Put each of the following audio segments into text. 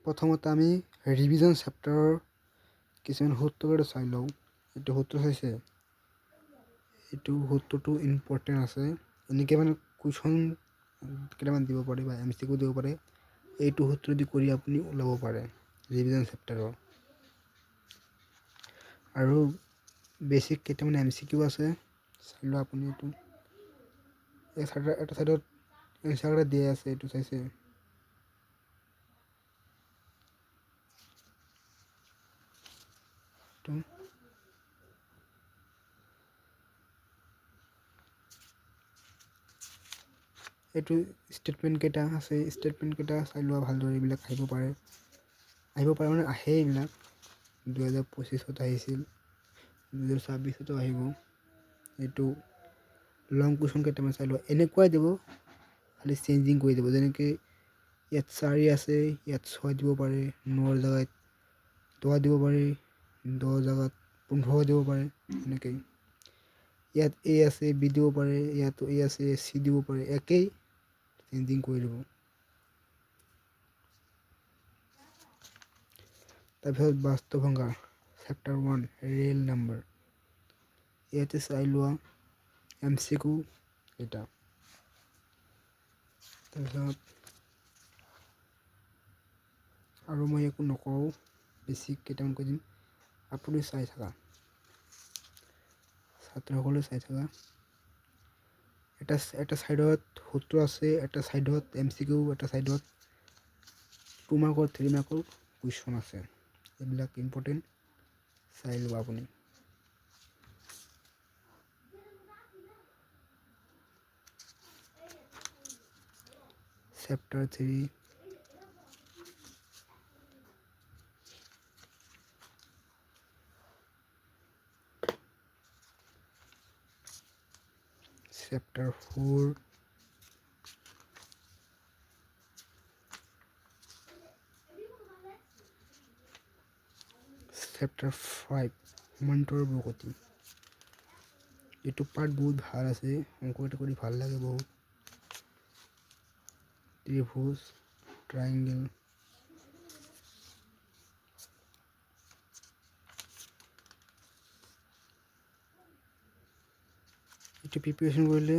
প্ৰথমতে আমি ৰিভিজন চেপ্টাৰৰ কিছুমান সূত্ৰকেইটা চাই লওঁ। এইটো সূত্ৰ চাইছে, এইটো সূত্ৰটো ইম্পৰ্টেণ্ট আছে। এনেকৈ মানে কুৱেশ্যন কেইটামান দিব পাৰে বা MCQ দিব পাৰে। এইটো সূত্ৰ দি কৰি আপুনি ওলাব পাৰে ৰিভিজন চেপ্টাৰৰ। আৰু বেছিক কেইটামান MCQ আছে, চাই লওঁ আপুনি। এইটো এটা চাইডত এনচাৰ দিয়া আছে, এইটো চাইছে। এইটো ষ্টেটমেণ্ট কেইটা আছে, ষ্টেটমেণ্ট কেইটা চাই লোৱা ভালদৰে। এইবিলাক আহিব পাৰে মানে আহে। এইবিলাক 2025 আহিছিল, 2026 আহিব। এইটো লং কুৱেশ্যন কেইটামান চাই লোৱা। এনেকুৱাই দিব, খালি চেঞ্জিং কৰি দিব। যেনেকৈ ইয়াত 4 আছে, ইয়াত 6 দিব পাৰে, 9ৰ জেগাত 10 দিব পাৰে, 10 জেগাত 15 দিব পাৰে। এনেকৈ ইয়াত A আছে, B দিব পাৰে, ইয়াতো A আছে, C দিব পাৰে। একেই চেঞ্জিং কৰি দিব। তাৰপিছত বাস্তৱ সংখ্যা চেপ্টাৰ 1 ৰিয়েল নাম্বাৰ। ইয়াতে চাই লোৱা MCQ এটা। তাৰপিছত আৰু মই একো নকওঁ, বেছিক কেইটামান কৈ দিম, আপুনি চাই থাকা, ছাত্ৰসকলে চাই থাকা। এটা ছাইডত সূত্ৰ আছে, এটা ছাইডত MCQ, এটা ছাইডত 2 মাৰ্কৰ 3 মাৰ্কৰ কুৱেশ্যন আছে। এইবিলাক ইম্পৰ্টেণ্ট, চাই লোৱা আপুনি। Chapter 3 chapter 4 chapter 5 সমান্তৰ বৰ্গতি। এইটো পাৰ্ট বহুত ভাল আছে, অংকটো কৰি ভাল লাগে বহুত। ত্ৰিভুজ, ট্ৰাইংগেল, এইটো প্ৰিপেৰেশ্যন কৰিলে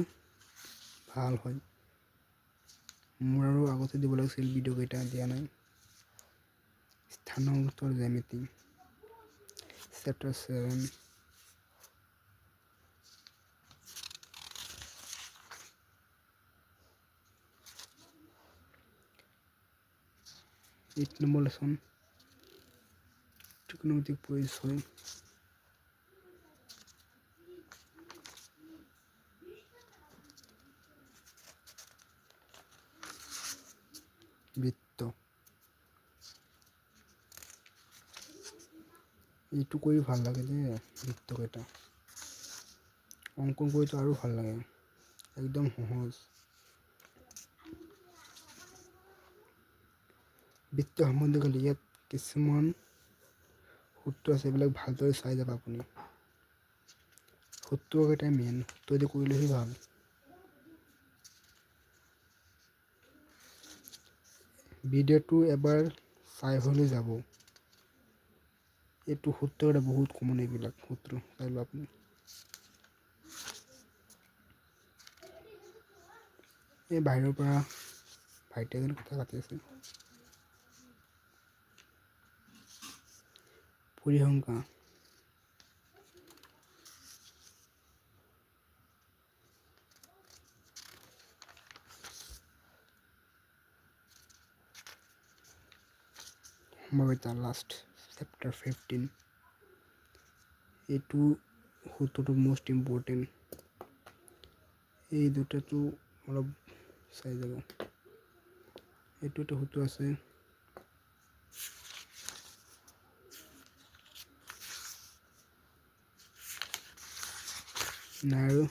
ভাল হয়। মোৰ আৰু আগতে দিব লাগিছিল, ভিডিঅ' কেইটা দিয়া নাই। স্থানান্তৰ জ্যামিতি চেপ্টাৰ 7 8 নম্বৰ লেচন ত্ৰিকোণমিতিক পৰিচয়। বৃত্ত, এইটো কৰি ভাল লাগে যে বৃত্তকেইটা অংকন কৰিতো আৰু ভাল লাগে, একদম সহজ। বৃত্ত সম্বন্ধীয় খালি ইয়াত কিছুমান সূত্ৰ আছে, এইবিলাক ভালদৰে চাই যাবা আপুনি। সূত্ৰকেইটাই মেইন, সূত্ৰদি কৰিলেহে ভাল। ভিডিঅ'টো এবাৰ চাই হ'লে যাব। এইটো সূত্ৰকেইটা বহুত কমন, এইবিলাক সূত্ৰ চাই লোৱা আপুনি। এই বাহিৰৰ পৰা ভাইটি এজনে কথা পাতি আছে। পৰিসংখ্যা সম্ভাৱ্যতা লাষ্ট চেপ্টাৰ 15। এইটো সূত্ৰটো মোষ্ট ইম্পৰ্টেণ্ট। এই দুটাটো অলপ চাই যাব। এইটো এটা সূত্ৰ আছে, নাই আৰু